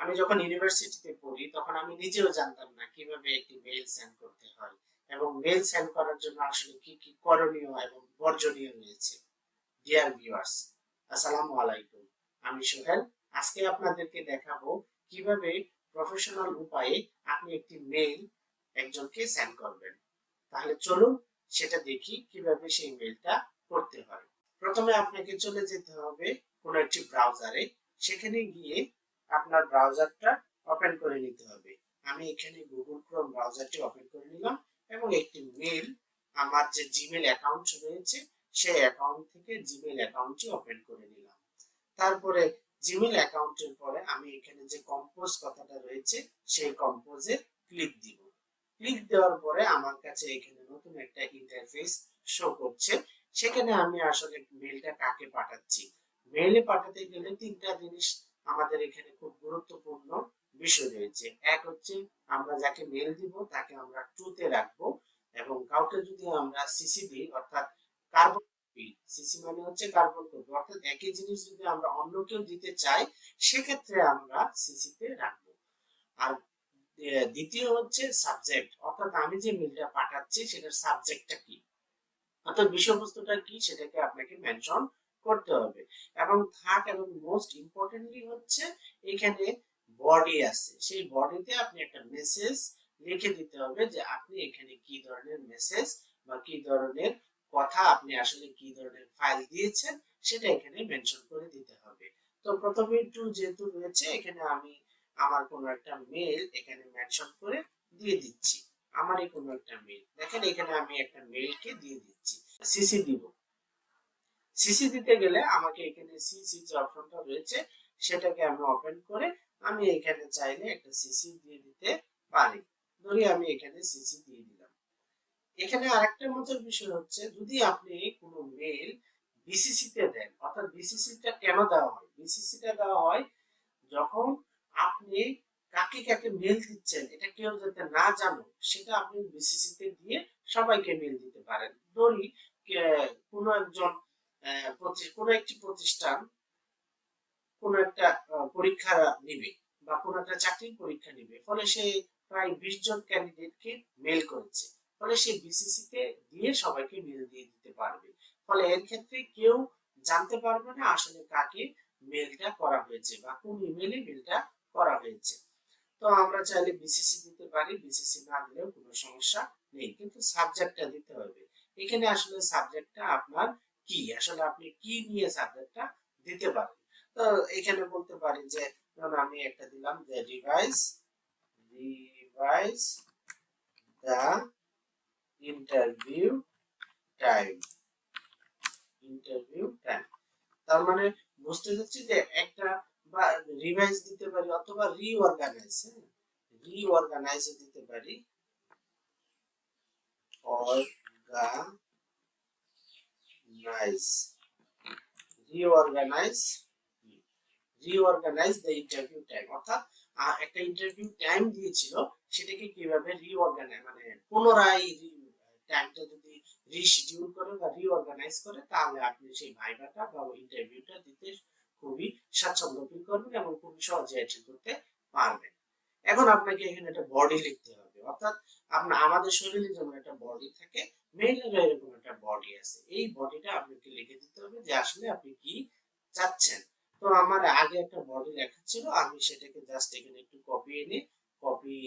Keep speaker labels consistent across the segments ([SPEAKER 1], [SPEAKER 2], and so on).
[SPEAKER 1] আমি যখন ইউনিভার্সিটিতে পড়ি তখন আমি নিজেও জানতাম না কিভাবে একটি মেইল সেন্ড করতে হয় এবং মেইল সেন্ড করার জন্য আসলে কি কি করণীয় এবং বর্জনীয় রয়েছে। ডিয়ার ভিউয়ার্স, আসসালামু আলাইকুম। আমি সোহেল। আজকে আপনাদেরকে দেখাবো কিভাবে প্রফেশনাল উপায়ে আপনি একটি মেইল একজনকে সেন্ড করবেন। তাহলে চলুন সেটা দেখি কিভাবে সেই মেইলটা করতে হয়। প্রথমে আপনাকে চলে যেতে হবে কোনো একটি ব্রাউজারে। সেখানে গিয়ে আপনার ব্রাউজারটা ওপেন করে নিতে হবে। আমি এখানে গুগল ক্রোম ব্রাউজারটি ওপেন করে নিলাম এবং একটি মেইল, আমার যে জিমেল অ্যাকাউন্ট রয়েছে সেই অ্যাকাউন্ট থেকে জিমেল অ্যাকাউন্টটি ওপেন করে নিলাম। তারপরে জিমেল অ্যাকাউন্টের পরে আমি এখানে যে কম্পোজ কথাটা রয়েছে সেই কম্পোজে ক্লিক দিব। ক্লিক দেওয়ার পরে আমার কাছে এখানে নতুন একটা ইন্টারফেস শো করছে। সেখানে আমি আসলে মেইলটা কাকে পাঠাচ্ছি। মেইলে পাঠাতে গেলে তিনটা জিনিস আমাদের এখানে খুব গুরুত্বপূর্ণ বিষয় রয়েছে। এক হচ্ছে আমরা যাকে মেইল দিব তাকে আমরা ট্রুতে রাখবো, এবং কাউকে যদি আমরা সিসি দিই অর্থাৎ কার্বন কপি, সিসি মানে হচ্ছে কার্বন কপি, অর্থাৎ একই জিনিস যদি আমরা অন্য কেউ দিতে চাই সেক্ষেত্রে আমরা সিসিতে রাখবো। আর দ্বিতীয় হচ্ছে সাবজেক্ট, অর্থাৎ আমি যে মেইলটা পাঠাচ্ছি সেটার সাবজেক্টটা কি, অর্থাৎ বিষয়বস্তুটা কি সেটাকে আপনাকে মেনশন করতে হবে। এবং থার্ড এবং মোস্ট ইম্পর্টেন্টলি হচ্ছে এখানে বডি আছে, সেই বডিতে আপনি একটা মেসেজ লিখে দিতে হবে যে আপনি এখানে কি ধরনের মেসেজ বা কি ধরনের কথা, আপনি আসলে কি ধরনের ফাইল দিয়েছেন সেটা এখানে মেনশন করে দিতে হবে। তো প্রথমে একটু যেহেতু রয়েছে এখানে আমি আমার কোনো একটা মেইল এখানে মেনশন করে দিয়ে দিচ্ছি। আমারই কোনো একটা মেইল, দেখেন এখানে আমি একটা মেইলকে দিয়ে দিচ্ছি। সিসি দিব। সিসি দিতে গেলে আমাকে এখানে সিসি যে অপশনটা রয়েছে সেটাকে আমি ওপেন করে আমি এখানে চাইলে একটা সিসি দিয়ে দিতে পারি। ধরি আমি এখানে সিসি দিয়ে দিলাম। এখানে আরেকটা মজার বিষয় হচ্ছে যদি আপনি কোনো মেইল বিসিসি তে দেন, অর্থাৎ বিসিসি টা কেন দেওয়া হয়, বিসিসি টা দেওয়া হয় যখন আপনি কাকে কাকে মেল দিচ্ছেন এটা কেউ যাতে না জানো সেটা আপনি বিসিসি তে দিয়ে সবাইকে মেল দিতে পারেন। ধরি কোনো একজন কোনো একটি প্রতিষ্ঠান কোনো একটা পরীক্ষা নিবে বা কোনো একটা চাকরির পরীক্ষা নিবে, ফলে সে প্রায় 20 জন ক্যান্ডিডেটকে মেল করেছে, ফলে সে বিসিসি তে দিয়ে সবাইকে মেল দিয়ে দিতে পারবে। ফলে এর ক্ষেত্রে কেউ জানতে পারবে না আসলে কাকে মেলটা করা হয়েছে বা কোন ইমেলে মেলটা করা হয়েছে। তো আমরা চাইলে বিসিসি দিতে পারি, বিসিসি না দিলেও কোনো সমস্যা নেই, কিন্তু সাবজেক্টটা দিতে হবে। এখানে আসলে সাবজেক্টটা আপনার কি, আসলে আপনি কি নিয়ে সাবজেক্টটা দিতে পারেন। তো এখানে বলতে পারি যে ধরুন আমি একটা দিলাম যে রিভাইজ রিভাইজ দা ইন্টারভিউ টাইম, ইন্টারভিউ টাইম। তার মানে বুঝতে যাচ্ছি যে একটা বা রিভাইজ দিতে পারি অথবা রিঅর্গানাইজ, রিঅর্গানাইজ দিতে পারি, organise, reorganise, reorganise the interview time, অর্থাৎ একটা ইন্টারভিউ টাইম দিয়েছিল সেটাকে কিভাবে রিঅর্গানাইজ মানে পুনরায় টাইমটা যদি রিশিডিউল করে বা রিঅর্গানাইজ করে তাহলে আপনি সেই ভাইভাটা বা ইন্টারভিউটা দিতে খুবই স্বাচ্ছন্দ্য ফিল করবেন এবং খুবই সহজে অ্যাটেন্ড করতে পারবেন। এখন আপনাকে এখানে একটা বডি লিখতে হবে, অর্থাৎ আমাদের শরীরে যেমন একটা বডি থাকে, মেইলের এরকম একটা বডি আছে, এই বডিটা আপনাকে লিখে দিতে হবে যে আসলে আপনি কি চাচ্ছেন। তো আমার আগে একটা বডি লেখা ছিল, আমি সেটাকে জাস্ট এখানে একটু কপি এনে কপি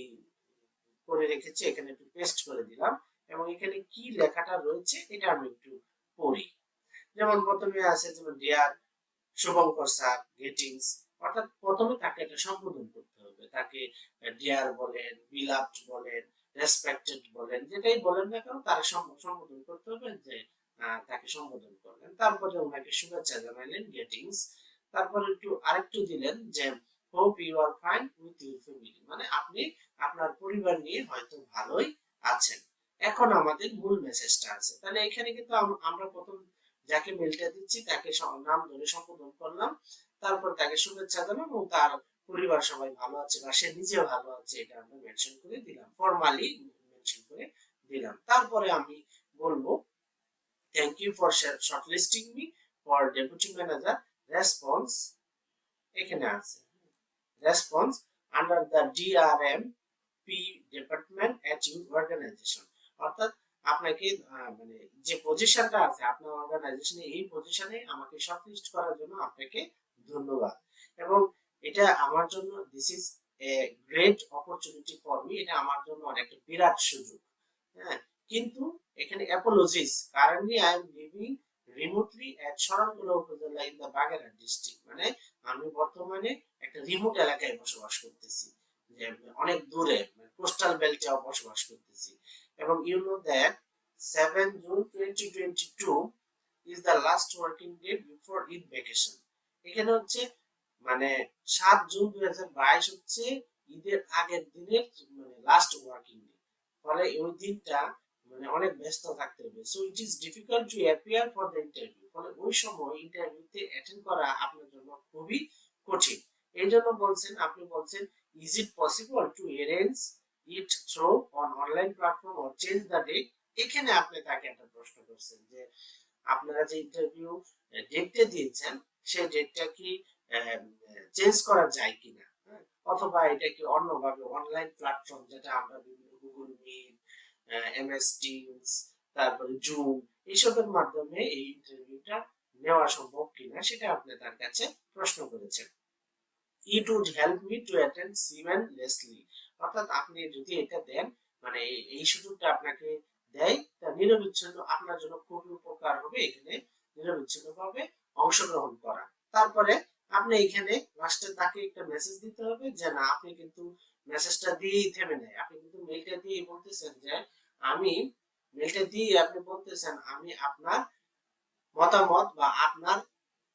[SPEAKER 1] করে রেখেছি, এখানে একটু পেস্ট করে দিলাম এবং এখানে কি লেখাটা রয়েছে এটা আমি একটু পড়ি। যেমন প্রথমে আছে যেমন ডিয়ার শুভঙ্কর স্যার গ্রিটিংস, অর্থাৎ প্রথমে তাকে একটা সম্বোধন করতে হবে, তাকে ডিয়ার বলেন, বিলাভড বলেন, রেসপেক্টেড বলেন, যেটাই বলেন না কেন তার সম্বোধন করতে হবে যে তাকে সম্বোধন করলেন। তারপরে ওনাকে শুভেচ্ছা জানালেন গ্রিটিংস। তারপরে একটু আরেকটু দিলেন যে hope you are fine with your family, মানে আপনি আপনার পরিবার নিয়ে হয়তো ভালোই আছেন। এখন আমাদের মূল মেসেজটা আছে, তাহলে এখানে কিন্তু আমরা প্রথম যাকে মেলটা দিচ্ছি তাকে নাম ধরে সম্বোধন করলাম, তারপর তাকে শুভেচ্ছা দিলাম এবং তার পরিবার সবাই ভালো আছে বা সে নিজে ভালো আছে এটা আমরা মেনশন করে দিলাম, ফরমালি মেনশন করে দিলাম। তারপরে আমি বলবো thank you for shortlisting me for deputy manager response, এখানে আছে response under the DRM P department at your organisation. অর্থাৎ আপনাকে মানে যে পজিশনটা আছে আপনার অর্গানাইজেশনে, এই পজিশনে আমাকে শর্টলিস্ট করার জন্য আপনাকে ধন্যবাদ। এবং এটা আমার জন্য this is a great opportunity for me, এটা আমার জন্য অনেক বিরাট সুযোগ। হ্যাঁ, কিন্তু এখানে apologies, currently I am living remotely at Sarankhola upazila in the Bagerhat district. মানে আমি বর্তমানে একটা রিমোট এলাকায় বসবাস করতেছি, যে অনেক দূরে কোস্টাল বেল্টে বসবাস করতেছি। এবং you know that 7 June 2022 is the last working day before Eid vacation. এখানে হচ্ছে মানে 7 জুন 2022 হচ্ছে ঈদের আগের দিনের মানে লাস্ট ওয়ার্কিং ডে। ফলে ওই দিনটা মানে অনেক ব্যস্ত থাকতে হবে। So it is difficult to appear for the interview. ফলে ওই সময় ইন্টারভিউতে অ্যাটেন্ড করা আপনার জন্য খুবই কঠিন। এই জন্য বলছেন, আপনি বলছেন is it possible to arrange it through on online platform or change the date. এখানে আপনি তাকে একটা প্রশ্ন করছেন যে আপনারা যে ইন্টারভিউ ডেটটা দিয়েছেন সেই ডেটটা কি চেঞ্জ করা যায় কিনা, অথবা এটা কি অন্যভাবে অনলাইন প্ল্যাটফর্ম, যেটা আমরা বিভিন্ন গুগল মিট, এমএস টিমস, তারপরে জুম, এইসবের মাধ্যমে এই ইন্টারভিউটা নেওয়া সম্ভব কিনা সেটা আপনি তার কাছে প্রশ্ন করেছেন। It would help me to attend seamlessly। অর্থাৎ আপনি যদি এটা দেন, মানে এই সুযোগটা আপনাকে দেয়, তা নিরবিচ্ছিন্ন আপনার জন্য খুবই উপকার হবে এখানে নিরবিচ্ছিন্নভাবে অংশগ্রহণ করা। তারপরে আপনি এখানে লাস্টে তাকে একটা মেসেজ দিতে হবে যে না, আপনি কিন্তু মেসেজটা দিয়েই থেমে নেয়, আপনি কিন্তু মেলটা দিয়ে বলতেছেন যে আমি মেলটা দিয়ে আপনি বলতেছেন আমি আপনার মতামত বা আপনার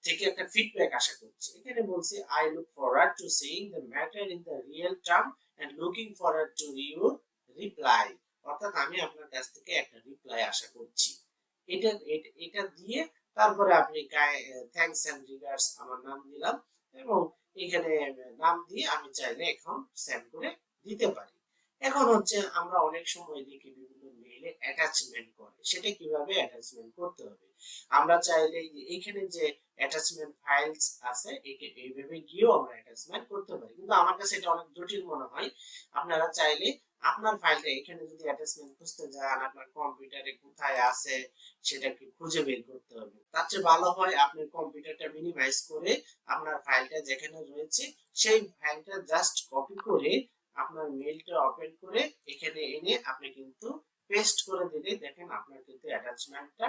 [SPEAKER 1] থেকে একটা ফিডব্যাক আশা করছি। এখানে বলছি I look forward to seeing the matter in the real term and looking forward to your reply. অর্থাৎ আমি আপনার কাছ থেকে একটা রিপ্লাই আশা করছি। এটা এটা দিয়ে তারপরে আপনি থ্যাঙ্কস এন্ড রিগার্ডস আমার নাম দিলাম, এবং এখানে নাম দিয়ে আমি চাইলে এখন সেন্ড করে দিতে পারি। এখন হচ্ছে আমরা অনেক সময় দেখি বিভিন্ন মেইলে অ্যাটাচমেন্ট করে, সেটা কিভাবে অ্যাটাচমেন্ট করতে হবে। আমরা চাইলে এইখানে যে অ্যাটাচমেন্ট ফাইলস আছে এইভাবে গিয়েও আমরা অ্যাটাচমেন্ট করতে পারি, কিন্তু আমার কাছে এটা অনেক জটিল মনে হয়। আপনারা চাইলে আপনার ফাইলটা এখানে যদি অ্যাটাচমেন্ট খুঁজতে যান, আপনার কম্পিউটারে কোথায় আছে সেটাকে খুঁজে বের করতে হবে। তার চেয়ে ভালো হয় আপনি কম্পিউটারটা মিনিমাইজ করে আপনার ফাইলটা যেখানে রয়েছে সেই ফাইলটা জাস্ট কপি করে আপনার মেইলটা ওপেন করে এখানে এনে আপনি কিন্তু পেস্ট করে দিলে দেখেন আপনার কিন্তু অ্যাটাচমেন্টটা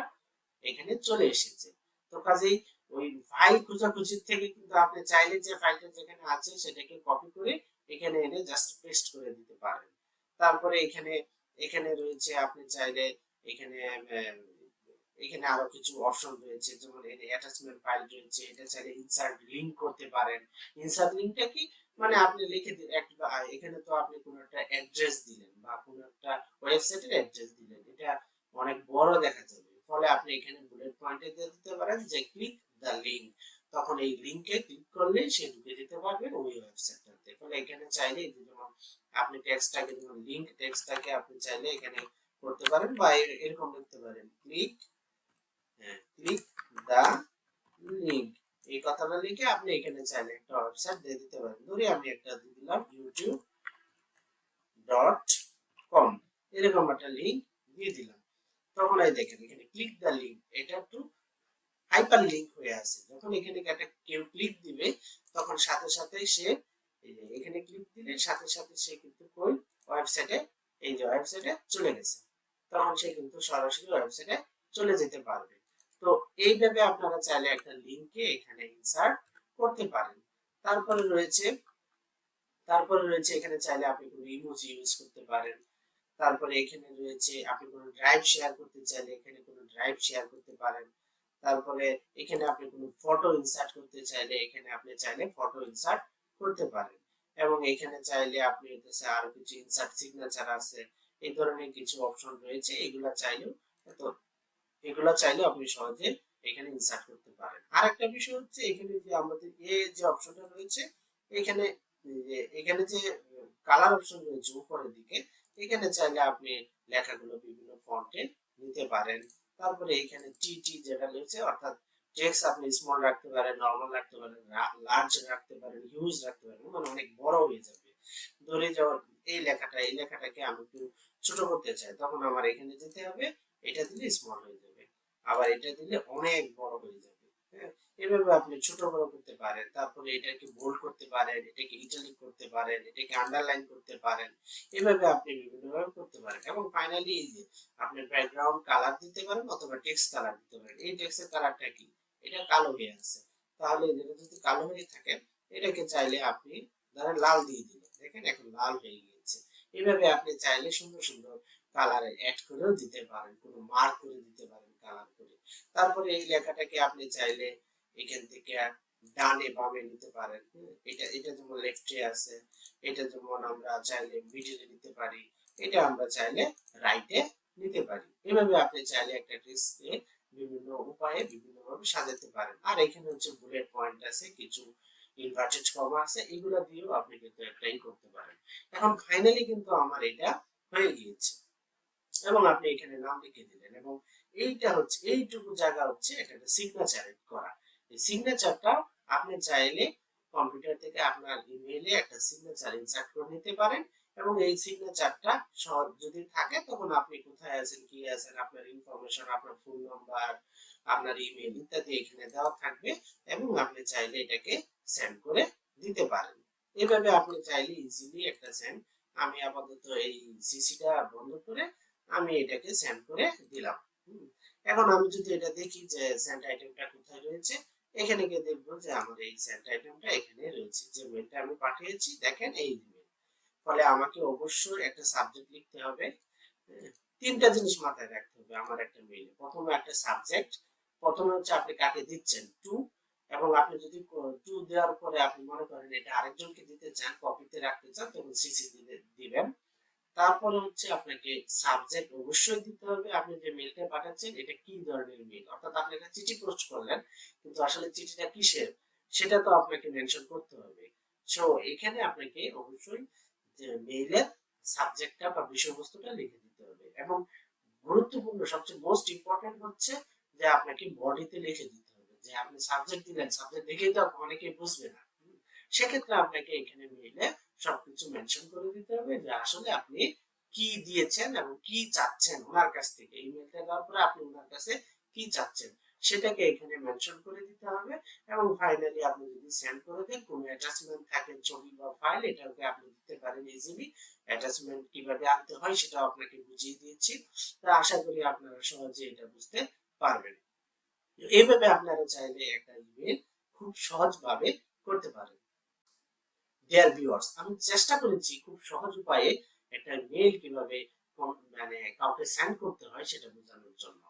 [SPEAKER 1] এখানে চলে এসেছে। তো কাজেই ওই ফাইল খোঁজাখুঁজির থেকে কিন্তু আপনি চাইলে যে ফাইলটা যেখানে আছে সেটাকে কপি করে এখানে এনে জাস্ট পেস্ট করে দিতে পারেন। তারপরে এখানে এখানে রয়েছে আপনি চাইলে এখানে এখানে আরো কিছু অপশন রয়েছে, যেমন অ্যাটাচমেন্ট ফাইল রয়েছে, এটা চাইলে ইনসার্ট লিংক করতে পারেন। ইনসার্ট লিংকটা কি, মানে আপনি লিখে দিন একটা, এখানে তো আপনি কোনো একটা অ্যাড্রেস দিলেন বা কোনো একটা ওয়েবসাইটের অ্যাড্রেস দিলেন, এটা অনেক বড় দেখা যাবে। ফলে আপনি এখানে বুলেট পয়েন্টে দিয়ে দিতে পারেন যে ক্লিক দ্য লিংক, তখন এই লিংকে ক্লিক করলে সে ঢুকে যেতে পারবেন ওই ওয়েবসাইটটাতে। ফলে এখানে চাইলে যেমন আপনি টেক্সটটাকে, যেমন লিংক টেক্সটটাকে আপনি চাইলে এখানে করতে পারেন বা এরকম লিখতে পারেন ক্লিক ক্লিক দ্য লিংক, এই কথাটা লিখে আপনি এখানে চাইলে একটা ওয়েবসাইট দিয়ে দিতে পারেন। ধরি আমি একটা দিয়ে দিলাম youtube.com, এরকম একটা লিংক দিয়ে দিলাম। তখন এই দেখেন এখানে ক্লিক দ্য লিংক, এটা একটু হাইপার লিংক হয়ে আছে। যখন এখানে একটা কেউ ক্লিক দিবে তখন সাথে সাথে সে এখানে ক্লিক দিলে সাথে সাথে সে কিন্তু কোন ওয়েবসাইটে, এই যে ওয়েবসাইটে চলে গেছে, তখন সে কিন্তু সরাসরি ওয়েবসাইটে চলে যেতে পারবে। তো এইভাবে আপনারা চাইলে একটা লিংকে এখানে ইনসার্ট করতে পারেন। তারপরে রয়েছে এখানে চাইলে আপনি কোনো ইমোজি ইউজ করতে পারেন। তারপরে এখানে রয়েছে আপনি কোনো ড্রাইভ শেয়ার করতে চাইলে এখানে কোনো ড্রাইভ শেয়ার করতে পারেন। তারপরে এখানে আপনি কোনো ফটো ইনসার্ট করতে চাইলে এখানে আপনি চাইলে ফটো ইনসার্ট করতে পারেন। এবং এখানে চাইলে আপনি আরো কিছু ইনসার্ট সিগনেচার আছে, এই ধরনের কিছু অপশন রয়েছে, এগুলা চাইলে আপনি সহজে এখানে ইনসার্ট করতে পারেন। আর একটা বিষয় হচ্ছে এখানে যে আমাদের যে অপশনটা রয়েছে এখানে যে কালার অপশন রয়েছে উপরের দিকে, এখানে চাইলে আপনি লেখাগুলো বিভিন্ন ফন্টে নিতে পারেন। তারপরে এখানে টিটি যেটা রয়েছে অর্থাৎ টেক্সট আপনি স্মল রাখতে পারেন, নরমাল রাখতে পারেন, লার্জ রাখতে পারেন, হিউজ রাখতে পারেন, মানে অনেক বড় হয়ে যাবে। ধরে যাওয়ার এই লেখাটাকে আমি একটু ছোট করতে চাই, তখন আমার এখানে যেতে হবে, এটা দিলে স্মল হয়ে যাবে, আবার এটা দিলে অনেক বড় হয়ে যাবে। হ্যাঁ, এভাবে আপনি ছোট বড় করতে পারেন। তারপরে এটাকে বোল্ড করতে পারেন, এটাকে ইটালিক করতে পারেন, এটাকে আন্ডারলাইন করতে পারেন। এভাবে আপনি বিভিন্নভাবে করতে পারেন। এবং ফাইনালি এই যে আপনি ব্যাকগ্রাউন্ড কালার দিতে পারেন অথবা টেক্সট কালার দিতে পারেন। এই টেক্সটের কালারটা কি? এটা কালো হয়ে আছে, তাহলে এটা যদি কালো হয়ে থাকে, এটাকে চাইলে আপনি ধরেন লাল দিয়ে দিলেন, দেখেন এখন লাল হয়ে গিয়েছে। এভাবে আপনি চাইলে সুন্দর সুন্দর কালার অ্যাড করেও দিতে পারেন, কোনো মার্ক করে দিতে পারেন কালার করে। তারপরে এই লেখাটাকে আপনি চাইলে এখান থেকে ডানে বামে নিতে পারেন। এটা এটা যেমন লেফটে আছে, এটা যেমন আমরা চাইলে মিডলে নিতে পারি, এটা আমরা চাইলে রাইটে নিতে পারি। এভাবে আপনি চাইলে একটা টেক্সটকে বিভিন্ন উপায়ে বিভিন্নভাবে সাজাতে পারেন। আর এখানে হচ্ছে বুলেট পয়েন্ট আছে, কিছু ইনভার্টেড কমা আছে, এগুলো দিয়েও আপনি কিন্তু একটাই করতে পারেন। এখন ফাইনালি কিন্তু আমার এটা হয়ে গিয়েছে এবং আপনি এখানে নাম লিখে দিলেন। এবং এইটা হচ্ছে এইটুকু জায়গা হচ্ছে এটা সিগনেচার করা। এই সিগনেচারটা আপনি চাইলে কম্পিউটার থেকে আপনার ইমেইলে একটা সিগনেচার ইনসার্ট করে নিতে পারেন। এবং এই সিগনেচারটা যদি থাকে, তখন আপনি কোথায় আছেন, কি আছেন, আপনার ইনফরমেশন, আপনার ফোন নাম্বার, আপনার ইমেইল ইত্যাদি এখানে দেওয়া থাকবে। এবং আপনি চাইলে এটাকে সেন্ড করে দিতে পারেন। এভাবে আপনি চাইলে ইজিলি একটা সেন্ড, আমি আপাতত এই সিসিটা বন্ধ করে আমি এটাকে সেন্ড করে দিলাম। এখন আমি যদি এটা দেখি যে সেন্ড আইটেমটা কোথায় রয়েছে, এখানে গিয়ে দেখবো যে আমার এই সেন্ড আইটেমটা এখানে রয়েছে, যে মেলটা আমি পাঠিয়েছি, দেখেন এই মেল। ফলে আমাকে অবশ্যই একটা সাবজেক্ট লিখতে হবে। তিনটা জিনিস মাথায় রাখতে হবে আমার একটা মেইলে। প্রথমে একটা সাবজেক্ট, প্রথমে হচ্ছে আপনি কাকে দিচ্ছেন, টু। এবং আপনি যদি টু দেওয়ার পরে আপনি মনে করেন এটা আরেকজনকে দিতে চান, কপিতে রাখতে চান, তখন সিসি দিবেন। তারপরে হচ্ছে আপনাকে সাবজেক্ট অবশ্যই দিতে হবে, আপনি যে মেইলটা পাঠাচ্ছেন এটা কি ধরনের মেইল। অর্থাৎ আপনি একটা চিঠি পোস্ট করলেন, কিন্তু আসলে চিঠিটা কিসের সেটা তো আপনাকে মেনশন করতে হবে। সো এখানে আপনাকে অবশ্যই যে মেইলের সাবজেক্টটা বা বিষয়বস্তুটা লিখে দিতে হবে। এবং গুরুত্বপূর্ণ সবচেয়ে মোস্ট ইম্পর্টেন্ট হচ্ছে যে আপনাকে বডিতে লিখে দিতে হবে যে আপনি সাবজেক্ট দিলেন, সাবজেক্ট দেখেই তো অনেকেই বুঝবে না। সেক্ষেত্রে আপনাকে এখানে মেইলে সবকিছু মেনশন করে দিতে হবে যে আসলে আপনি কি দিয়েছেন এবং কি চাচ্ছেন ওনার কাছ থেকে। ইমেলটা দেওয়ার পরে আপনি ওনার কাছে কি চাচ্ছেন সেটাকে এখানে মেনশন করে দিতে হবে। এবং ফাইনালি আপনি যদি সেন্ড করে দেন, কোনো অ্যাটাচমেন্ট থাকে ছবি বা ফাইল, এটাকে আপনি দিতে পারেন ইজিলি। অ্যাটাচমেন্ট কিভাবে আনতে হয় সেটাও আপনাকে বুঝিয়ে দিয়েছি। তা আশা করি আপনারা সহজে এটা বুঝতে পারবেন। এইভাবে আপনারা চাইলে একটা ইমেল খুব সহজভাবে করতে পারেন। ডিয়ার ভিউয়ার্স, আমি চেষ্টা করেছি খুব সহজ উপায়ে একটা মেইল কিভাবে মানে কাউকে সেন্ড করতে হয় সেটা বোঝানোর জন্য।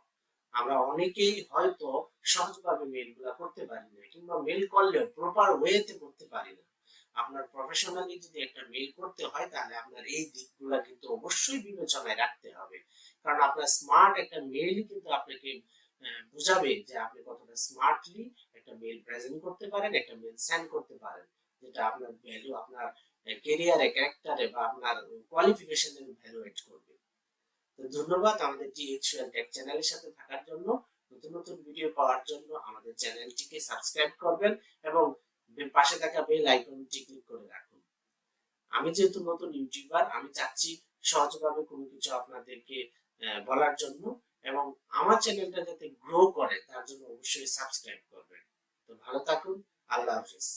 [SPEAKER 1] আমরা অনেকেই হয়তো সহজভাবে মেইলগুলা করতে পারি না, কিংবা মেইল করলেও প্রপার ওয়েতে করতে পারি না। আপনার প্রফেশনালি যদি একটা মেইল করতে হয়, তাহলে আপনার এই দিকগুলা কিন্তু অবশ্যই বিবেচনায় রাখতে হবে। কারণ আপনার স্মার্ট একটা মেইল কিন্তু আপনাকে বোঝাবে যে আপনি কতটা স্মার্টলি একটা মেইল প্রেজেন্ট করতে পারেন, একটা মেইল সেন্ড করতে পারেন, যেটা আপনার ভ্যালু, আপনার ক্যারিয়ারে, ক্যারেক্টারে বা আপনার কোয়ালিফিকেশনের ভ্যালু এড করবে। তো ধন্যবাদ আমাদের dhshohel টেক চ্যানেলের সাথে থাকার জন্য। নতুন নতুন ভিডিও পাওয়ার জন্য আমাদের চ্যানেলটিকে সাবস্ক্রাইব করবেন এবং পাশে থাকা বেল আইকনটি ক্লিক করে রাখুন। আমি যেহেতু নতুন ইউটিউবার, আমি চাচ্ছি সহজভাবে কোনো কিছু আপনাদেরকে বলার জন্য, এবং আমার চ্যানেলটা যাতে গ্রো করে তার জন্য অবশ্যই সাবস্ক্রাইব করবেন। তো ভালো থাকুন, আল্লাহ হাফেজ।